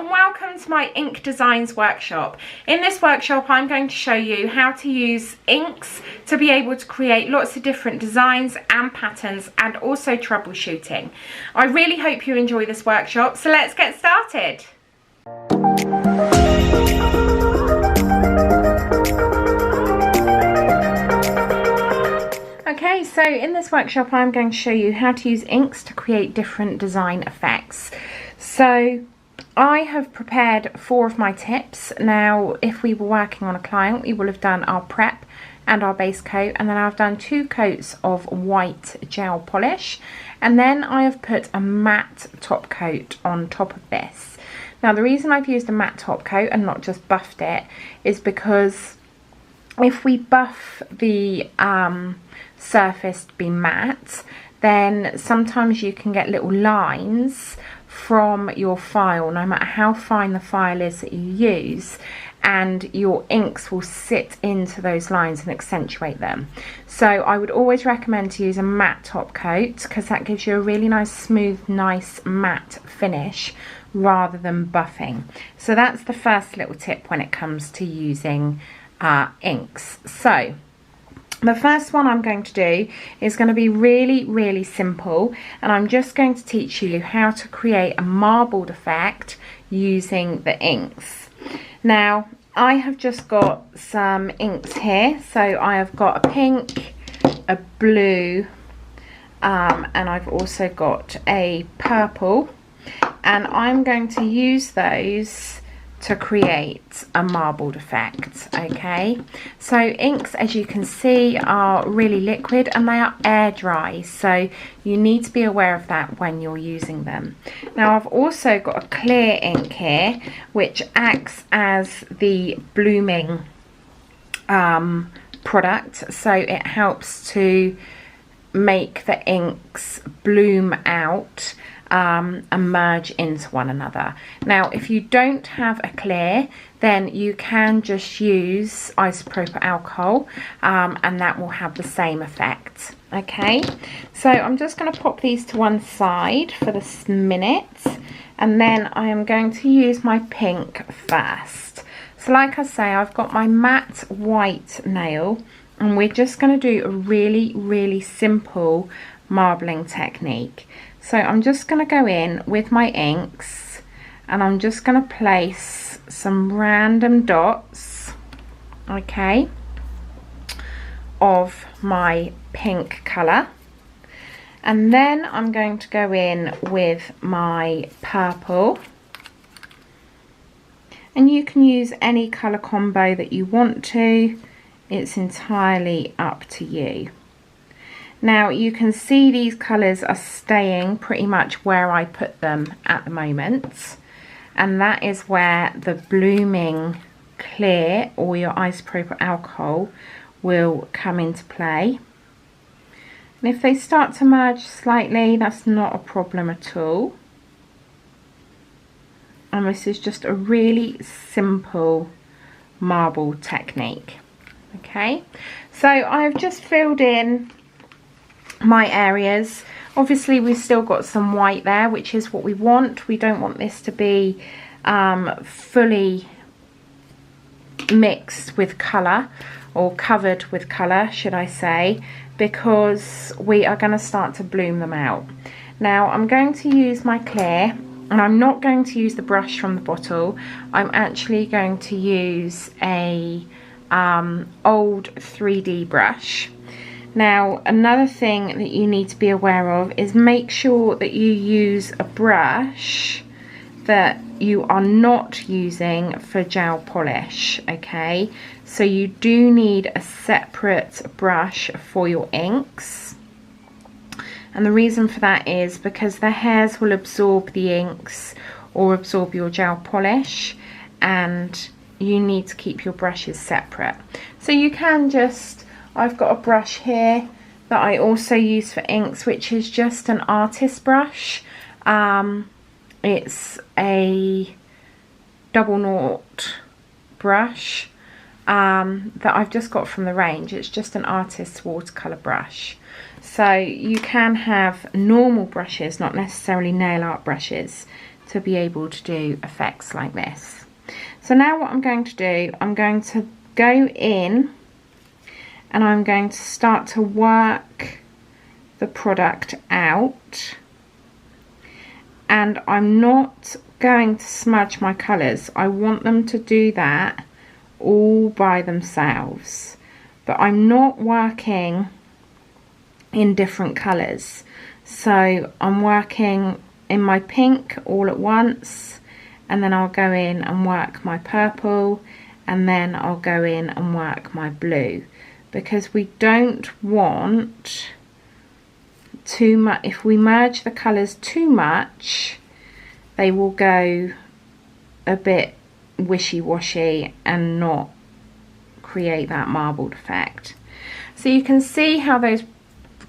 and welcome to my Ink Designs workshop. In this workshop I'm going to show you how to use inks to be able to create lots of different designs and patterns, and also troubleshooting. I really hope you enjoy this workshop, so let's get started. Okay, so in this workshop I'm going to show you how to use inks to create different design effects. So I have prepared 4 of my tips. Now if we were working on a client, we will have done our prep and our base coat, and then I've done 2 coats of white gel polish, and then I have put a matte top coat on top of this. Now the reason I've used a matte top coat and not just buffed it is because if we buff the surface to be matte, then sometimes you can get little lines from your file, no matter how fine the file is that you use, and your inks will sit into those lines and accentuate them. So I would always recommend to use a matte top coat, because that gives you a really nice smooth, nice matte finish rather than buffing. So that's the first little tip when it comes to using inks. So the first one I'm going to do is going to be really simple, and I'm just going to teach you how to create a marbled effect using the inks. Now I have just got some inks here, so I have got a pink, a blue, and I've also got a purple, and I'm going to use those to create a marbled effect. Okay, so inks, as you can see, are really liquid and they are air dry, so you need to be aware of that when you're using them. Now I've also got a clear ink here which acts as the blooming product, so it helps to make the inks bloom out and merge into one another. Now if you don't have a clear, then you can just use isopropyl alcohol and that will have the same effect. Okay, so I'm just going to pop these to one side for this minute, and then I am going to use my pink first. So like I say, I've got my matte white nail, and we're just going to do a really simple marbling technique. So I'm just going to go in with my inks, and I'm just going to place some random dots, okay, of my pink colour, and then I'm going to go in with my purple, and you can use any colour combo that you want to, it's entirely up to you. Now you can see these colours are staying pretty much where I put them at the moment, and that is where the blooming clear or your isopropyl alcohol will come into play. And if they start to merge slightly, that's not a problem at all. And this is just a really simple marble technique. Okay, so I've just filled in my areas. Obviously we've still got some white there, which is what we want. We don't want this to be fully mixed with colour, or covered with colour should I say, because we are going to start to bloom them out. Now I'm going to use my clear, and I'm not going to use the brush from the bottle. I'm actually going to use a old 3D brush. Now another thing that you need to be aware of is make sure that you use a brush that you are not using for gel polish, okay? So you do need a separate brush for your inks, and the reason for that is because the hairs will absorb the inks or absorb your gel polish, and you need to keep your brushes separate. So you can just, I've got a brush here that I also use for inks, which is just an artist brush. It's a double knot brush that I've just got from the range. It's just an artist's watercolour brush. So you can have normal brushes, not necessarily nail art brushes, to be able to do effects like this. So now what I'm going to do, I'm going to go in and I'm going to start to work the product out, and I'm not going to smudge my colours. I want them to do that all by themselves, but I'm not working in different colours. So I'm working in my pink all at once, and then I'll go in and work my purple, and then I'll go in and work my blue, because we don't want too much. If we merge the colours too much, they will go a bit wishy-washy and not create that marbled effect. So you can see how those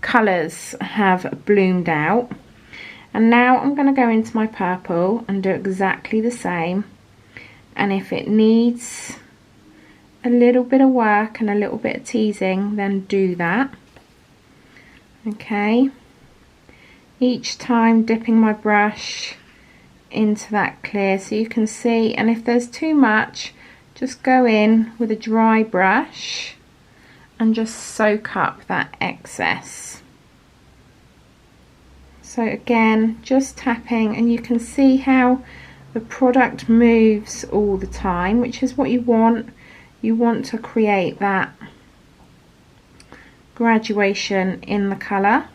colours have bloomed out, and now I'm going to go into my purple and do exactly the same, and if it needs a little bit of work and a little bit of teasing, then do that. Okay, each time dipping my brush into that clear so you can see, and if there's too much, just go in with a dry brush and just soak up that excess. So again, just tapping, and you can see how the product moves all the time, which is what you want. You want to create that graduation in the colour.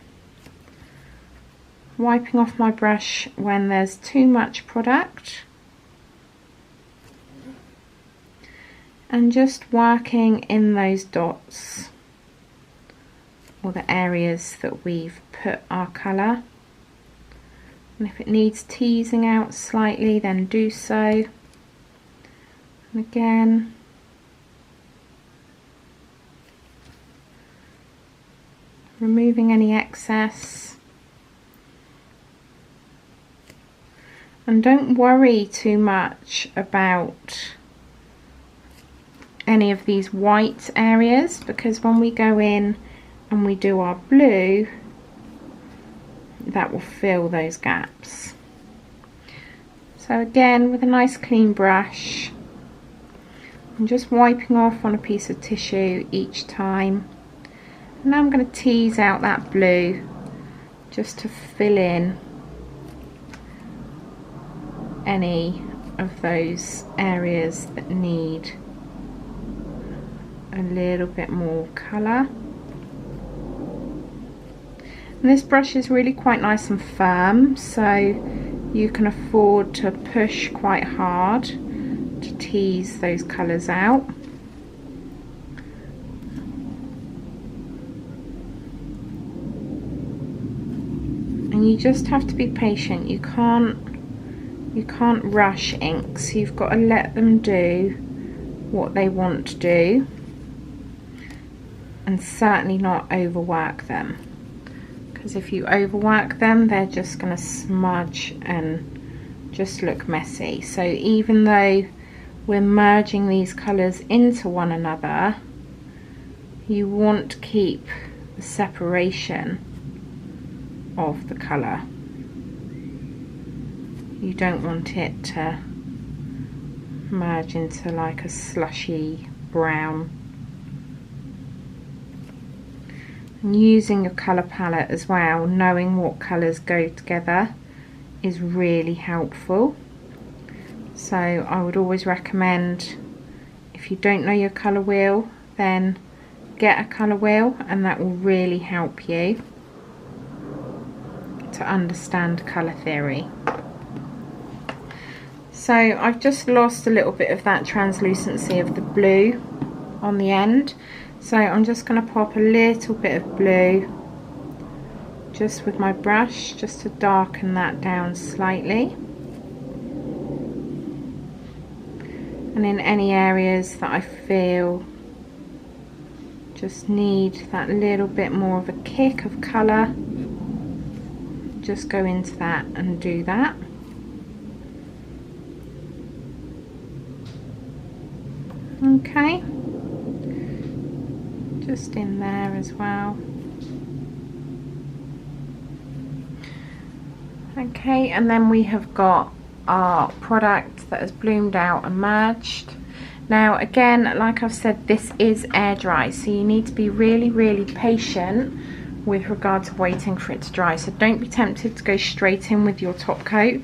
Wiping off my brush when there's too much product, and just working in those dots or the areas that we've put our colour, and if it needs teasing out slightly, then do so. And again, removing any excess. And don't worry too much about any of these white areas, because when we go in and we do our blue, that will fill those gaps. So again, with a nice clean brush, I'm just wiping off on a piece of tissue each time. And now I'm going to tease out that blue just to fill in any of those areas that need a little bit more colour. And this brush is really quite nice and firm, so you can afford to push quite hard to tease those colours out. And you just have to be patient. You can't rush inks. You've got to let them do what they want to do, and certainly not overwork them, because if you overwork them, they're just going to smudge and just look messy. So even though we're merging these colours into one another, you want to keep the separation of the colour. You don't want it to merge into like a slushy brown. And using your colour palette as well, knowing what colours go together, is really helpful. So I would always recommend, if you don't know your colour wheel, then get a colour wheel, and that will really help you to understand colour theory. So I've just lost a little bit of that translucency of the blue on the end, so I'm just going to pop a little bit of blue just with my brush, just to darken that down slightly. And in any areas that I feel just need that little bit more of a kick of colour, just go into that and do that. Okay, just in there as well. Okay, and then we have got our product that has bloomed out and merged. Now again, like I've said, this is air dry, so you need to be really patient with regard to waiting for it to dry. So don't be tempted to go straight in with your top coat,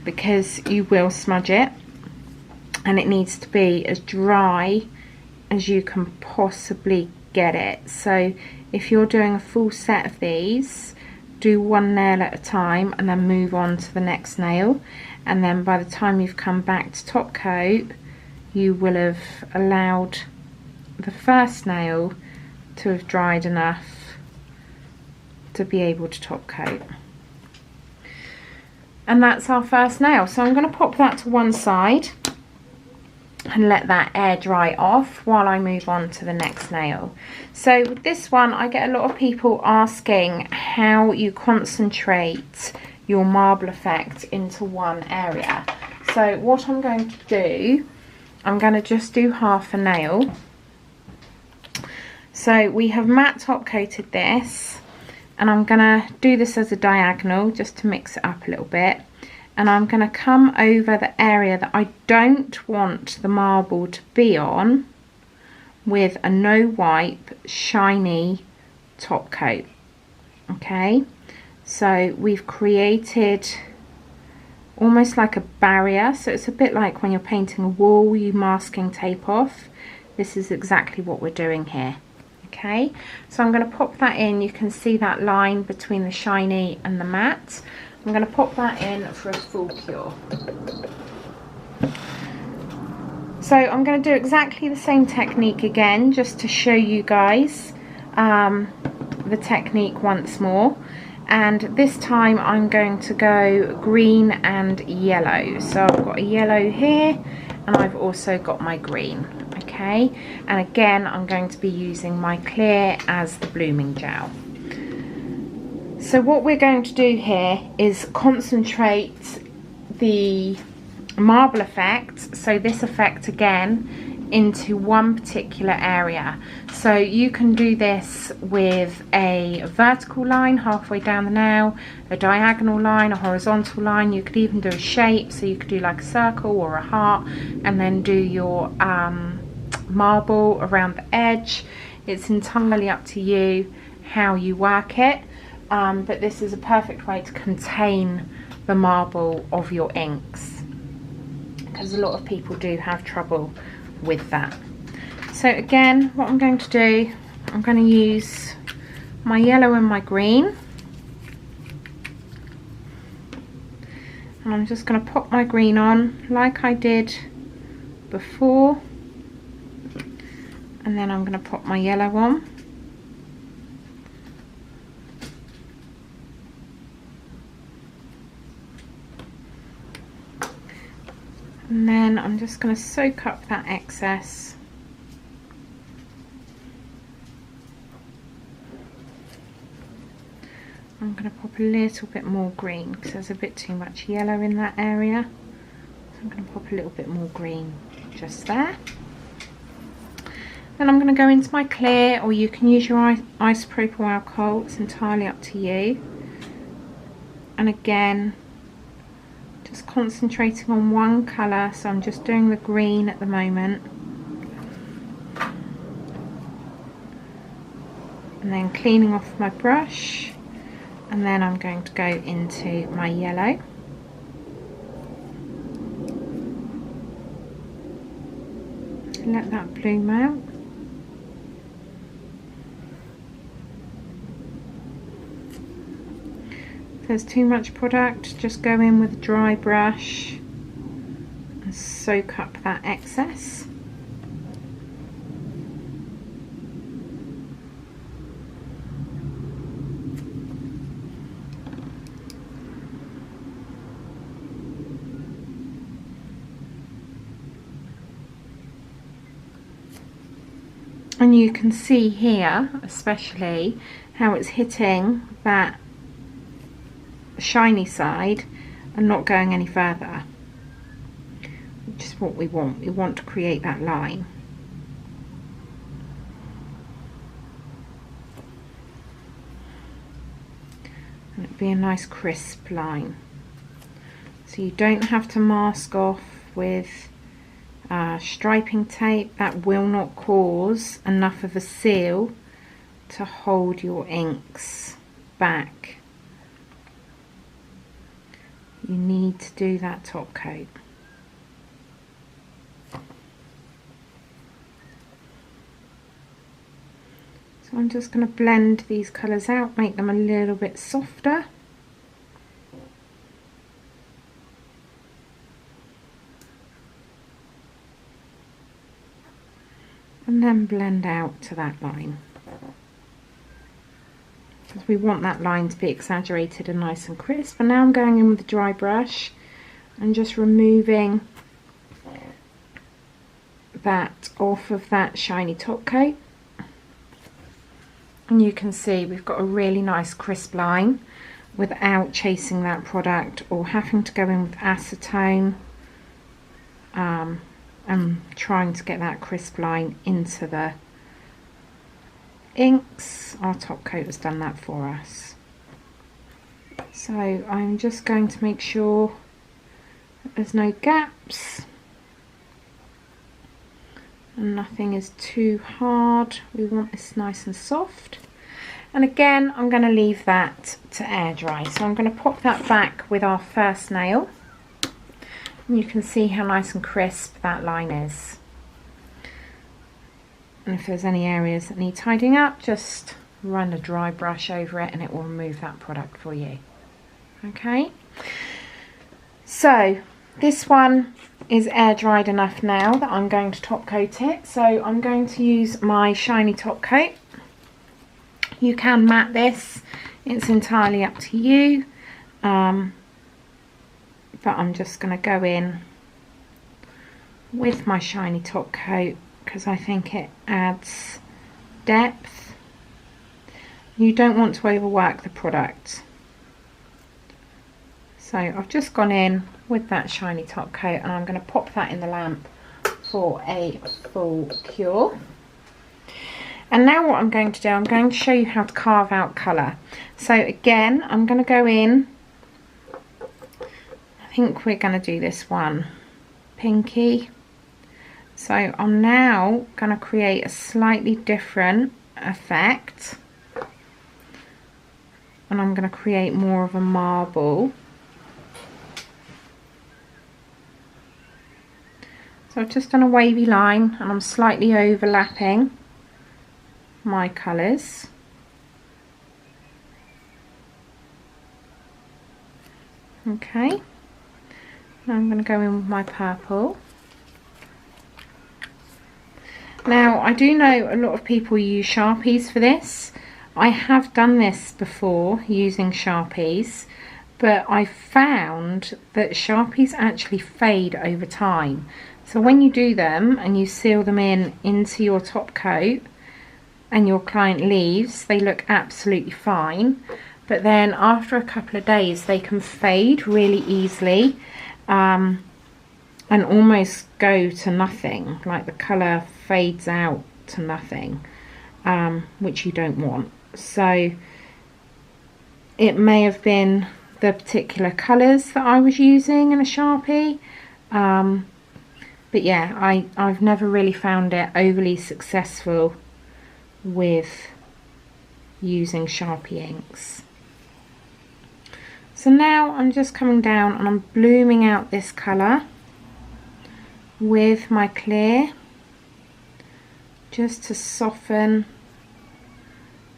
because you will smudge it, and it needs to be as dry as you can possibly get it. So if you're doing a full set of these, do one nail at a time and then move on to the next nail, and then by the time you've come back to top coat, you will have allowed the first nail to have dried enough to be able to top coat. And that's our first nail. So I'm going to pop that to one side and let that air dry off while I move on to the next nail. So with this one, I get a lot of people asking how you concentrate your marble effect into one area. So what I'm going to do, I'm going to just do half a nail. So we have matte top coated this, and I'm going to do this as a diagonal just to mix it up a little bit. And I'm going to come over the area that I don't want the marble to be on with a no wipe shiny top coat. Okay, so we've created almost like a barrier. So it's a bit like when you're painting a wall, you masking tape off. This is exactly what we're doing here. Okay, so I'm going to pop that in. You can see that line between the shiny and the matte. I'm going to pop that in for a full cure. So I'm going to do exactly the same technique again, just to show you guys the technique once more. And this time I'm going to go green and yellow. So I've got a yellow here, and I've also got my green. Okay, and again I'm going to be using my clear as the blooming gel. So what we're going to do here is concentrate the marble effect, so this effect again, into one particular area. So you can do this with a vertical line halfway down the nail, a diagonal line, a horizontal line. You could even do a shape, so you could do like a circle or a heart, and then do your marble around the edge. It's entirely up to you how you work it. But this is a perfect way to contain the marble of your inks, because a lot of people do have trouble with that. So again, what I'm going to do, I'm going to use my yellow and my green, and I'm just going to pop my green on like I did before, and then I'm going to pop my yellow on. And then I'm just going to soak up that excess. I'm going to pop a little bit more green because there's a bit too much yellow in that area. So I'm going to pop a little bit more green just there. Then I'm going to go into my clear, or you can use your isopropyl alcohol, it's entirely up to you. And again, just concentrating on one colour, so I'm just doing the green at the moment. And then cleaning off my brush, and then I'm going to go into my yellow. Let that bloom out. If there's too much product, just go in with a dry brush and soak up that excess. And you can see here especially how it's hitting that shiny side and not going any further, which is what we want. We want to create that line. And it'd be a nice crisp line. So you don't have to mask off with striping tape. That will not cause enough of a seal to hold your inks back. You need to do that top coat. So I'm just going to blend these colours out, make them a little bit softer. And then blend out to that line. Because we want that line to be exaggerated and nice and crisp. And now I'm going in with the dry brush and just removing that off of that shiny top coat. And you can see we've got a really nice crisp line without chasing that product or having to go in with acetone and trying to get that crisp line into the inks. Our top coat has done that for us. So I'm just going to make sure that there's no gaps and nothing is too hard. We want this nice and soft. And again, I'm going to leave that to air dry. So I'm going to pop that back with our first nail. And you can see how nice and crisp that line is. And if there's any areas that need tidying up, just run a dry brush over it and it will remove that product for you. Okay, so this one is air dried enough now that I'm going to top coat it. So I'm going to use my shiny top coat. You can matte this, it's entirely up to you, but I'm just going to go in with my shiny top coat because I think it adds depth. You don't want to overwork the product. So I've just gone in with that shiny top coat and I'm going to pop that in the lamp for a full cure. And now what I'm going to do, I'm going to show you how to carve out colour. So again, I'm going to go in, I think we're going to do this one pinky. So I'm now going to create a slightly different effect. And I'm going to create more of a marble. So I've just done a wavy line and I'm slightly overlapping my colours. Okay, now I'm going to go in with my purple. Now I do know a lot of people use Sharpies for this. I have done this before using Sharpies, but I found that Sharpies actually fade over time. So when you do them and you seal them in into your top coat and your client leaves, they look absolutely fine. But then after a couple of days they can fade really easily and almost go to nothing, like the colour fades out to nothing, which you don't want. So it may have been the particular colours that I was using in a Sharpie, but yeah, I've never really found it overly successful with using Sharpie inks. So now I'm just coming down and I'm blooming out this colour with my clear, just to soften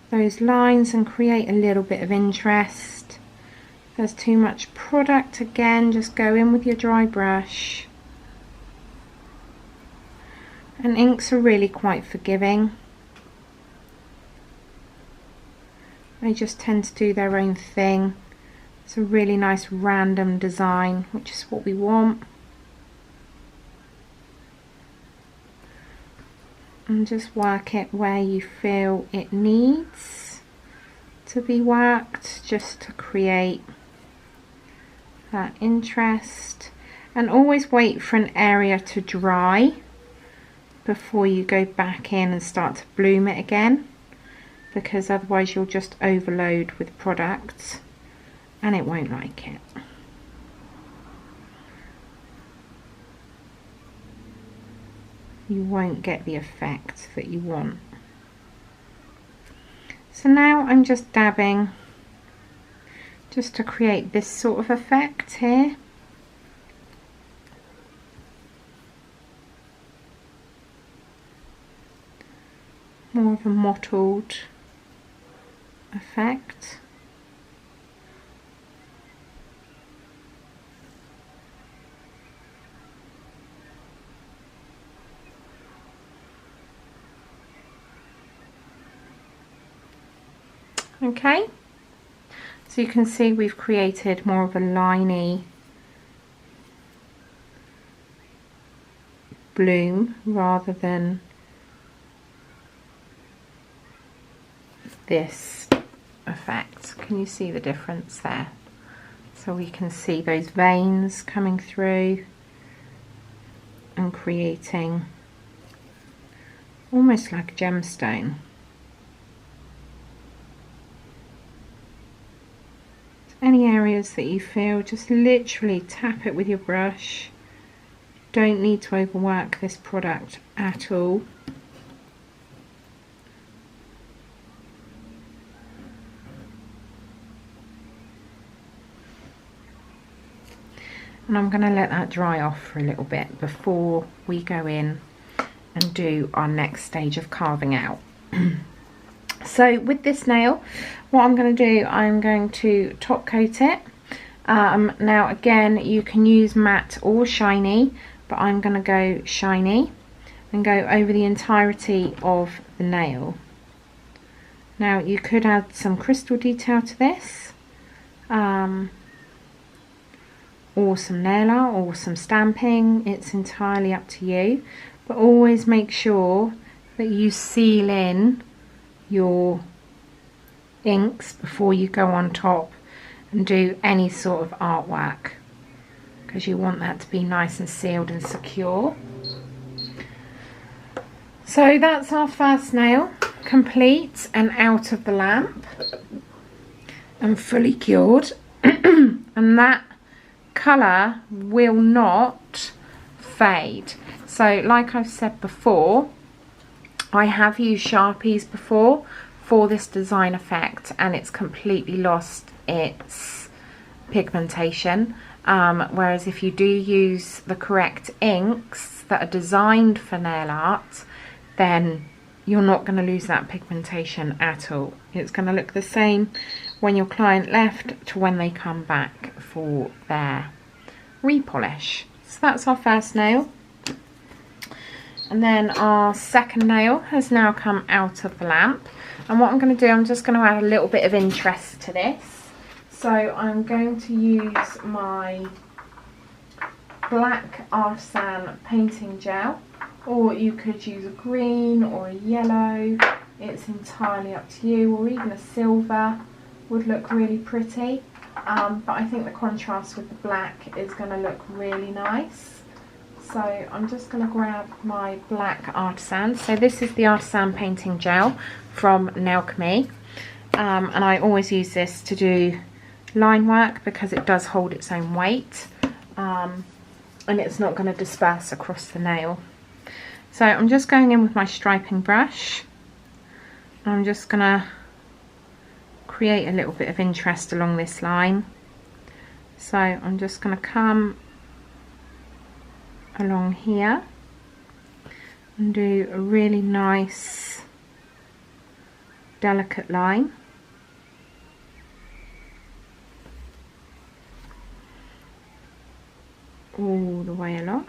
those lines and create a little bit of interest. If there's too much product, again, just go in with your dry brush. And inks are really quite forgiving. They just tend to do their own thing. It's a really nice random design, which is what we want. And just work it where you feel it needs to be worked, just to create that interest. And always wait for an area to dry before you go back in and start to bloom it again, because otherwise you'll just overload with product and it won't like it. you won't get the effect that you want. So now I'm just dabbing just to create this sort of effect here. More of a mottled effect. Okay, so you can see we've created more of a liney bloom rather than this effect. Can you see the difference there? So we can see those veins coming through and creating almost like a gemstone. Any areas that you feel, just literally tap it with your brush. Don't need to overwork this product at all. And I'm going to let that dry off for a little bit before we go in and do our next stage of carving out. So with this nail, what I'm going to do, I'm going to top coat it. Now again, you can use matte or shiny, but I'm going to go shiny and go over the entirety of the nail. Now you could add some crystal detail to this, or some nail art or some stamping. It's entirely up to you, but always make sure that you seal in your inks before you go on top and do any sort of artwork, because you want that to be nice and sealed and secure. So that's our first nail complete and out of the lamp and fully cured. And that colour will not fade. So like I've said before, I have used Sharpies before for this design effect and it's completely lost its pigmentation, whereas if you do use the correct inks that are designed for nail art, then you're not going to lose that pigmentation at all. It's going to look the same when your client left to when they come back for their repolish. So that's our first nail. And then our second nail has now come out of the lamp. And what I'm going to do, I'm just going to add a little bit of interest to this. So I'm going to use my black Artisan painting gel, or you could use a green or a yellow. It's entirely up to you, or even a silver would look really pretty. But I think the contrast with the black is going to look really nice. So I'm just going to grab my black Artisan. So this is the Artisan painting gel from Nailchemy. And I always use this to do line work because it does hold its own weight. And it's not going to disperse across the nail. So I'm just going in with my striping brush. I'm just going to create a little bit of interest along this line. So I'm just going to come along here and do a really nice delicate line. All the way along.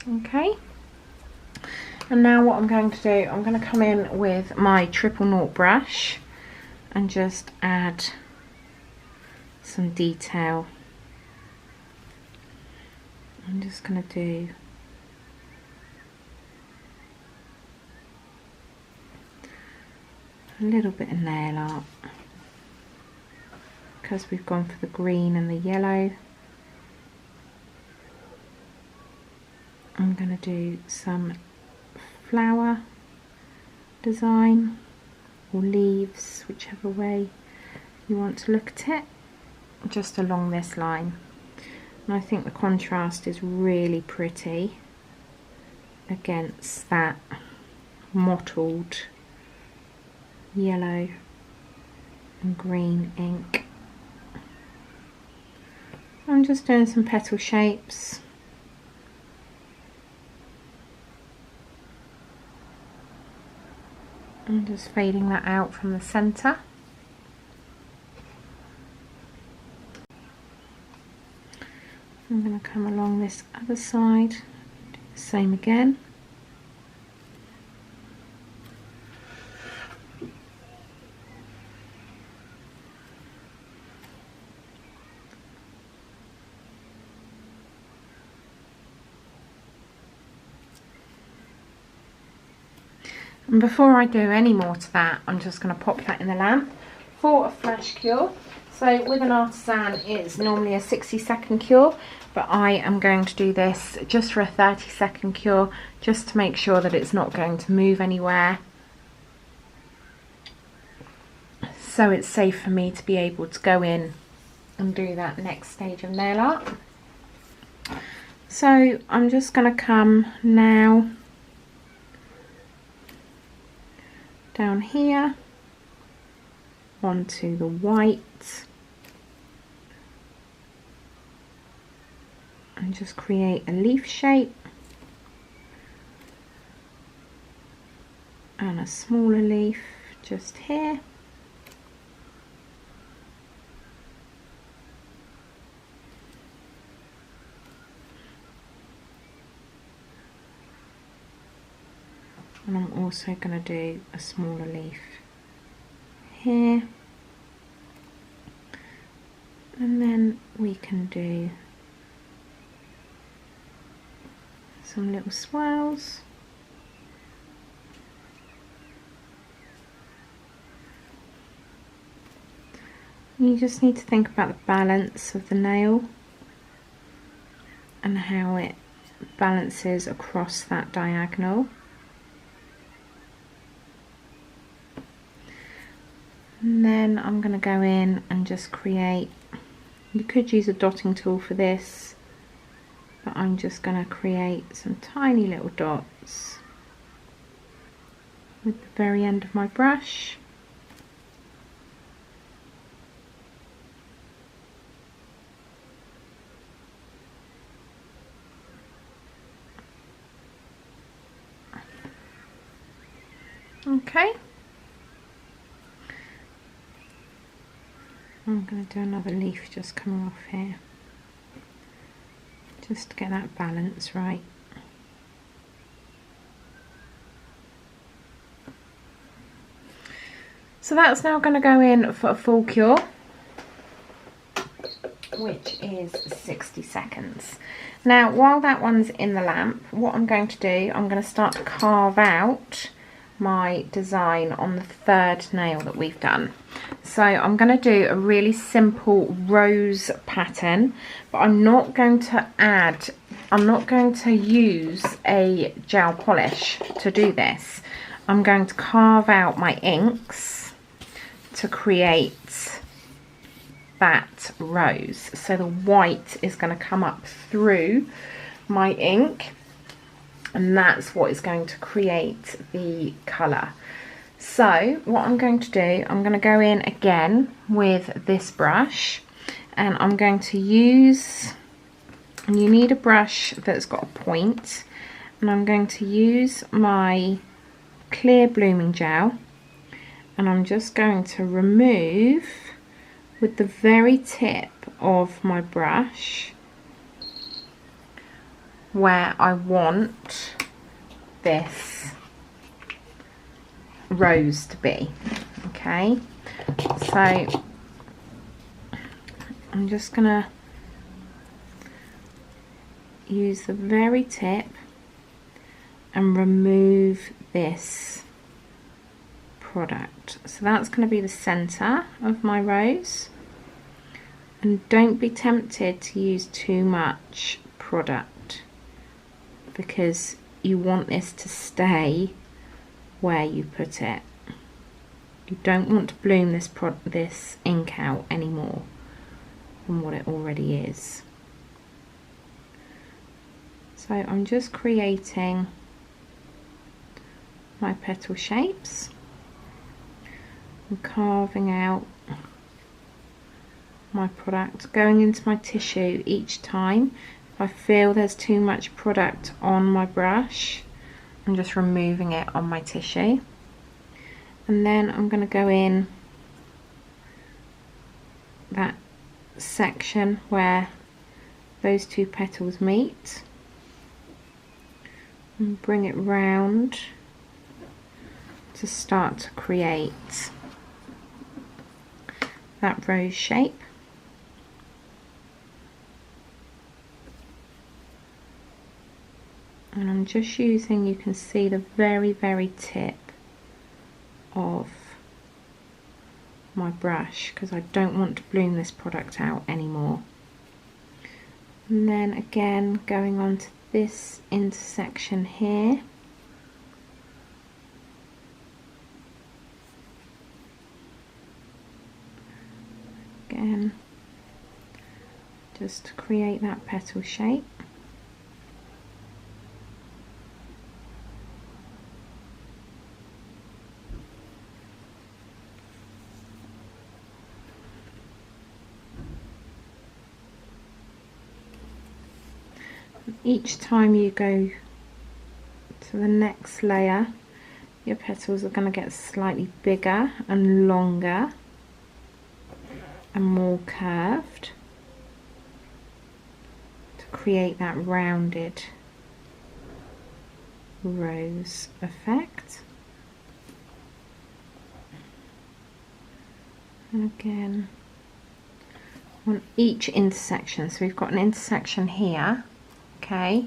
Okay. And now what I'm going to do, I'm going to come in with my 000 brush and just add some detail. I'm just going to do a little bit of nail art because we've gone for the green and the yellow. I'm going to do some flower design or leaves, whichever way you want to look at it, just along this line. And I think the contrast is really pretty against that mottled yellow and green ink. I'm just doing some petal shapes. I'm just fading that out from the centre. I'm going to come along this other side, do the same again. And before I do any more to that, I'm just going to pop that in the lamp for a flash cure. So with an artisan it's normally a 60-second cure, but I am going to do this just for a 30-second cure, just to make sure that it's not going to move anywhere. So it's safe for me to be able to go in and do that next stage of nail art. So I'm just going to come now down here onto the white and just create a leaf shape and a smaller leaf just here. And I'm also going to do a smaller leaf here, and then we can do some little swirls. You just need to think about the balance of the nail and how it balances across that diagonal. And then I'm going to go in and just create, you could use a dotting tool for this, but I'm just going to create some tiny little dots with the very end of my brush. Okay. I'm going to do another leaf just coming off here, just to get that balance right. So that's now going to go in for a full cure, which is 60 seconds. Now while that one's in the lamp, what I'm going to do, I'm going to start to carve out my design on the third nail that we've done. So I'm going to do a really simple rose pattern, but I'm not going to use a gel polish to do this. I'm going to carve out my inks to create that rose. So the white is going to come up through my ink, and that's what is going to create the colour. So what I'm going to do, I'm going to go in again with this brush, and I'm going to use, and you need a brush that's got a point, and I'm going to use my clear blooming gel, and I'm just going to remove with the very tip of my brush where I want this rose to be. Okay, so I'm just gonna use the very tip and remove this product. So that's going to be the center of my rose, and don't be tempted to use too much product, because you want this to stay where you put it. You don't want to bloom this ink out anymore than what it already is. So I'm just creating my petal shapes and carving out my product, going into my tissue each time. If I feel there's too much product on my brush, I'm just removing it on my tissue. And then I'm going to go in that section where those two petals meet and bring it round to start to create that rose shape. And I'm just using, you can see the very tip of my brush because I don't want to bloom this product out anymore. And then again going on to this intersection here, again just to create that petal shape. Each time you go to the next layer, your petals are going to get slightly bigger and longer and more curved to create that rounded rose effect. And again on each intersection, so we've got an intersection here. Okay,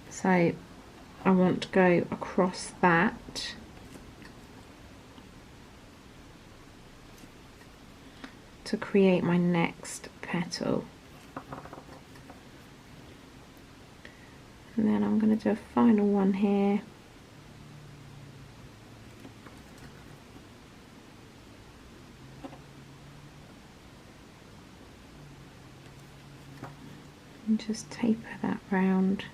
so I want to go across that to create my next petal. And then I'm going to do a final one here. And just taper that round.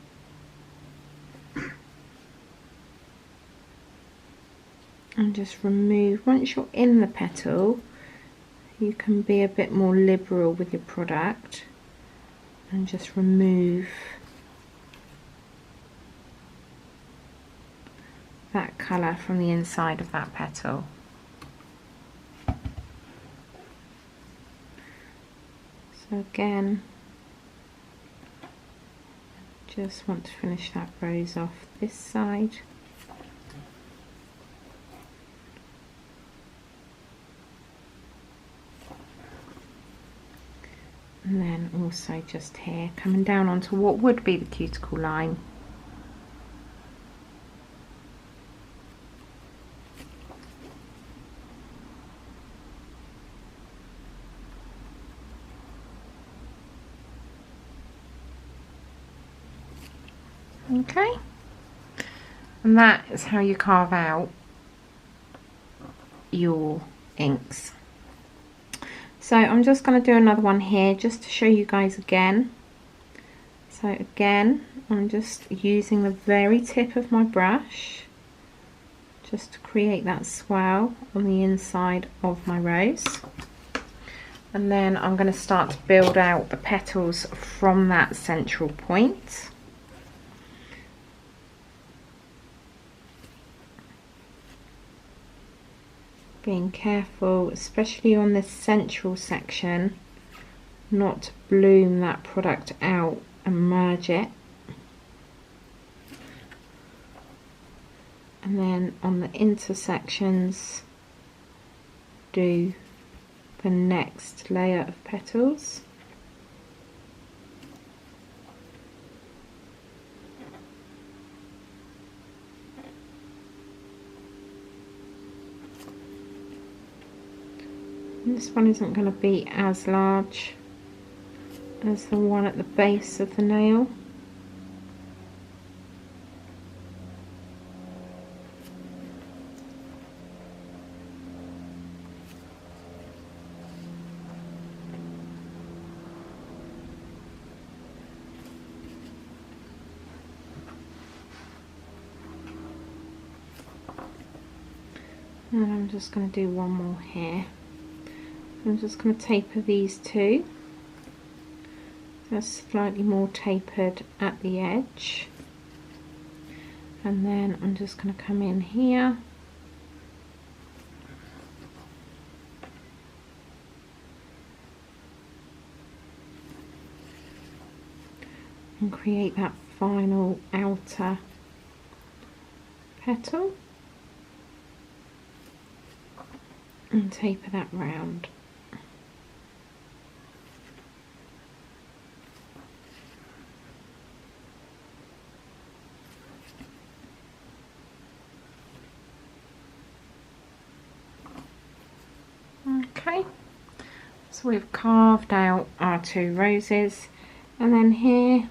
And just remove, once you're in the petal, you can be a bit more liberal with your product and just remove that colour from the inside of that petal. So again, just want to finish that rose off this side. And then also just here, coming down onto what would be the cuticle line. Okay, and that is how you carve out your inks. So I'm just going to do another one here just to show you guys again. So again, I'm just using the very tip of my brush just to create that swell on the inside of my rose. And then I'm going to start to build out the petals from that central point. Being careful, especially on this central section, not to bloom that product out and merge it. And then on the intersections, do the next layer of petals. This one isn't going to be as large as the one at the base of the nail. And I'm just going to do one more here. I'm just going to taper these two. That's slightly more tapered at the edge. And then I'm just going to come in here. And create that final outer petal. And taper that round. Okay, so we've carved out our two roses, and then here,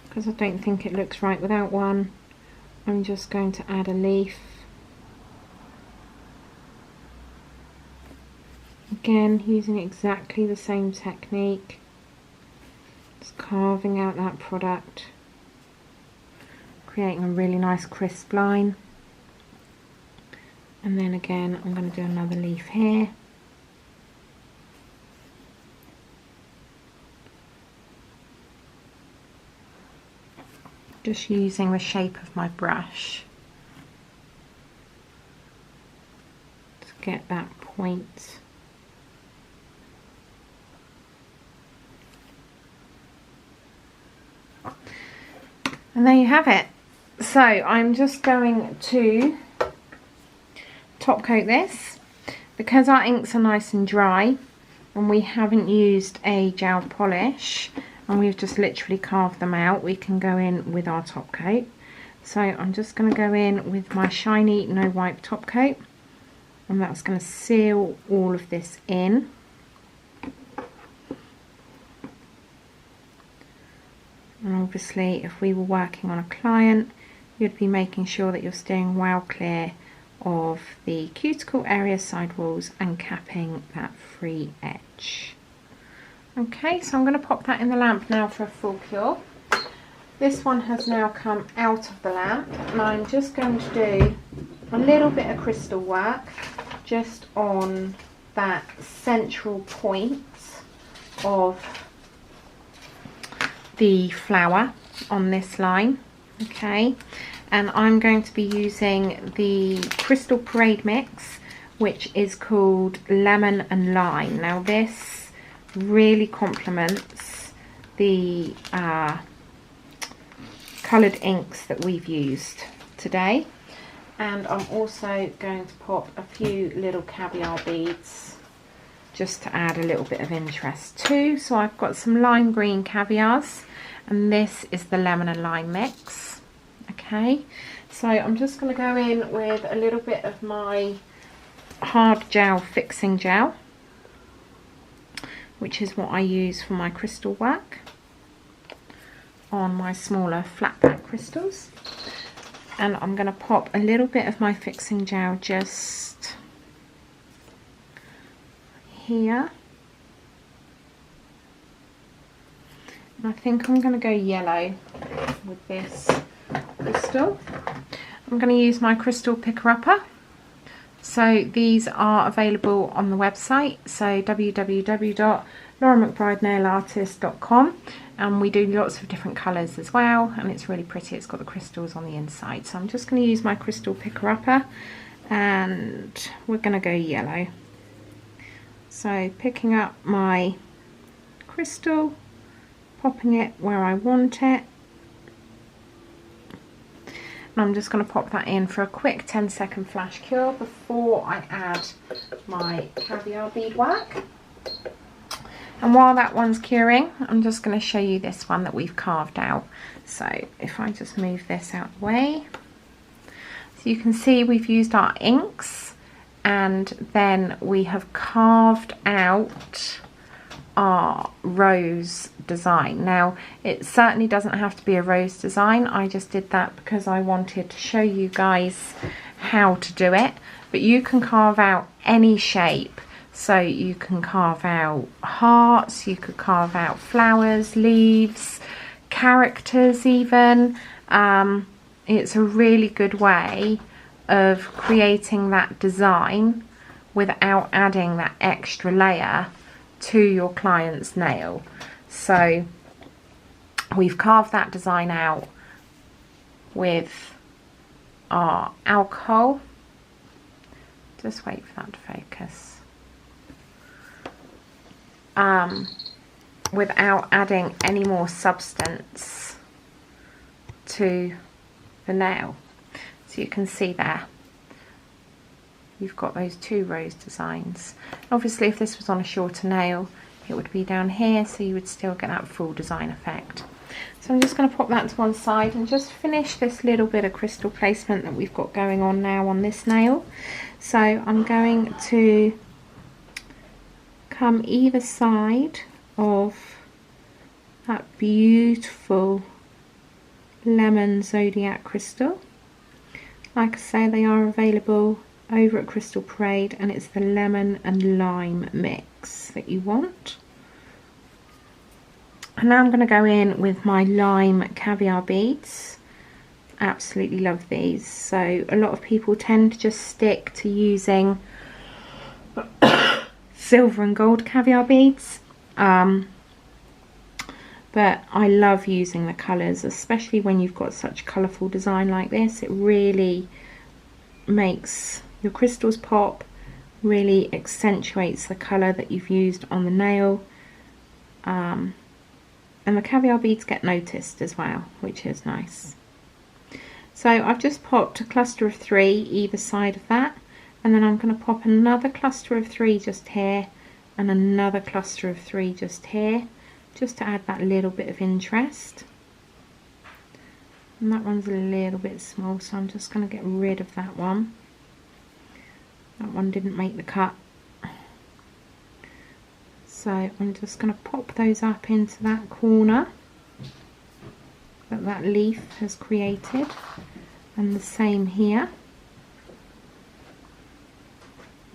because I don't think it looks right without one, I'm just going to add a leaf. Again, using exactly the same technique, just carving out that product, creating a really nice crisp line. And then again, I'm going to do another leaf here. Just using the shape of my brush to get that point. And there you have it. So I'm just going to top coat this. Because our inks are nice and dry and we haven't used a gel polish and we've just literally carved them out, we can go in with our top coat. So I'm just going to go in with my shiny no wipe top coat, and that's going to seal all of this in. And obviously if we were working on a client, you'd be making sure that you're staying well clear of the cuticle area sidewalls and capping that free edge. Okay, so I'm going to pop that in the lamp now for a full cure. This one has now come out of the lamp, and I'm just going to do a little bit of crystal work just on that central point of the flower on this line. Okay, and I'm going to be using the Crystal Parade mix, which is called Lemon and Lime. Now this really complements the coloured inks that we've used today. And I'm also going to pop a few little caviar beads just to add a little bit of interest too. So I've got some lime green caviars, and this is the lemon and lime mix. Okay, so I'm just going to go in with a little bit of my hard gel fixing gel, which is what I use for my crystal work on my smaller flat back crystals. And I'm going to pop a little bit of my fixing gel just here. And I think I'm going to go yellow with this crystal. I'm going to use my crystal picker upper. So these are available on the website, so www.lauramcbridenailartist.com, and we do lots of different colours as well, and it's really pretty. It's got the crystals on the inside. So I'm just going to use my crystal picker upper, and we're going to go yellow. So picking up my crystal, popping it where I want it, and I'm just going to pop that in for a quick 10-second flash cure before I add my caviar bead work. And while that one's curing, I'm just going to show you this one that we've carved out. So if I just move this out of the way, so you can see we've used our inks, and then we have carved out our rose design. Now it certainly doesn't have to be a rose design. I just did that because I wanted to show you guys how to do it, but you can carve out any shape. So you can carve out hearts, you could carve out flowers, leaves, characters even. It's a really good way of creating that design without adding that extra layer to your client's nail. So we've carved that design out with our alcohol. Just wait for that to focus. Without adding any more substance to the nail. So you can see there, you've got those two rose designs. Obviously if this was on a shorter nail, it would be down here, so you would still get that full design effect. So I'm just going to pop that to one side and just finish this little bit of crystal placement that we've got going on now on this nail. So I'm going to come either side of that beautiful lemon zodiac crystal. Like I say, they are available over at Crystal Parade, and it's the lemon and lime mix that you want. And now I'm going to go in with my lime caviar beads. Absolutely love these. So a lot of people tend to just stick to using silver and gold caviar beads. But I love using the colours, especially when you've got such colourful design like this. It really makes your crystals pop, really accentuates the colour that you've used on the nail. And the caviar beads get noticed as well, which is nice. So I've just popped a cluster of 3 either side of that, and then I'm going to pop another cluster of 3 just here, and another cluster of 3 just here, just to add that little bit of interest. And that one's a little bit small, so I'm just going to get rid of that one. That one didn't make the cut. So I'm just going to pop those up into that corner that that leaf has created, and the same here.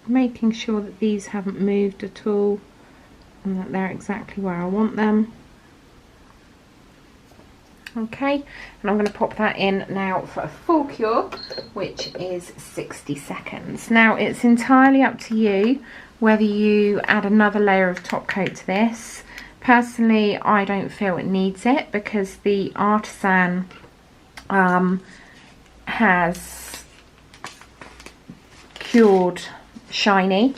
Making sure that these haven't moved at all and that they're exactly where I want them. Okay, and I'm going to pop that in now for a full cure, which is 60 seconds. Now it's entirely up to you whether you add another layer of top coat to this. Personally, I don't feel it needs it because the Artisan has cured shiny,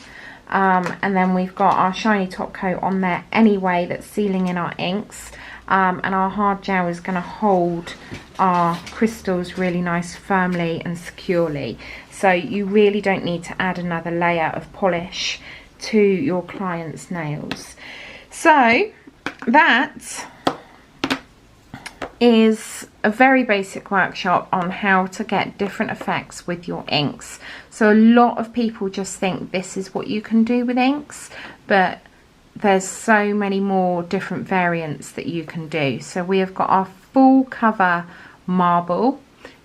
and then we've got our shiny top coat on there anyway that's sealing in our inks, and our hard gel is going to hold our crystals really nice, firmly and securely. So you really don't need to add another layer of polish to your client's nails. So that is a very basic workshop on how to get different effects with your inks. So a lot of people just think this is what you can do with inks, but there's so many more different variants that you can do. So we have got our full cover marble,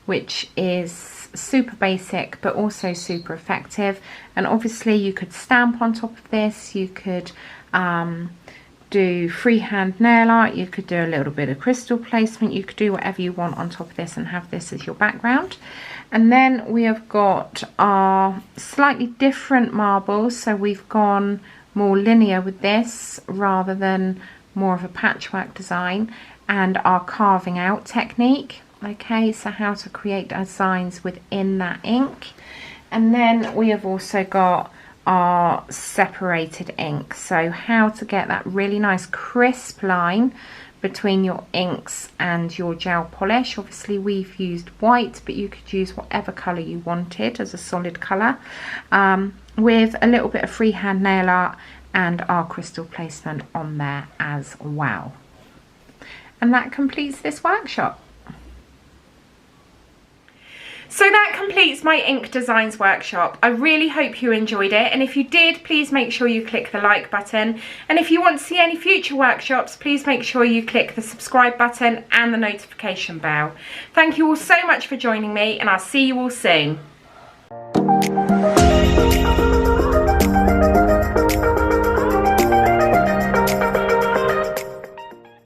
which is super basic but also super effective, and obviously you could stamp on top of this, you could do freehand nail art, you could do a little bit of crystal placement, you could do whatever you want on top of this and have this as your background. And then we have got our slightly different marbles, so we've gone more linear with this rather than more of a patchwork design, and our carving out technique. Okay, so how to create designs within that ink. And then we have also got our separated ink, so how to get that really nice crisp line between your inks and your gel polish. Obviously we've used white, but you could use whatever colour you wanted as a solid colour, with a little bit of freehand nail art and our crystal placement on there as well. And that completes this workshop. So that completes my ink designs workshop. I really hope you enjoyed it, and if you did, please make sure you click the like button, and if you want to see any future workshops, please make sure you click the subscribe button and the notification bell. Thank you all so much for joining me, and I'll see you all soon.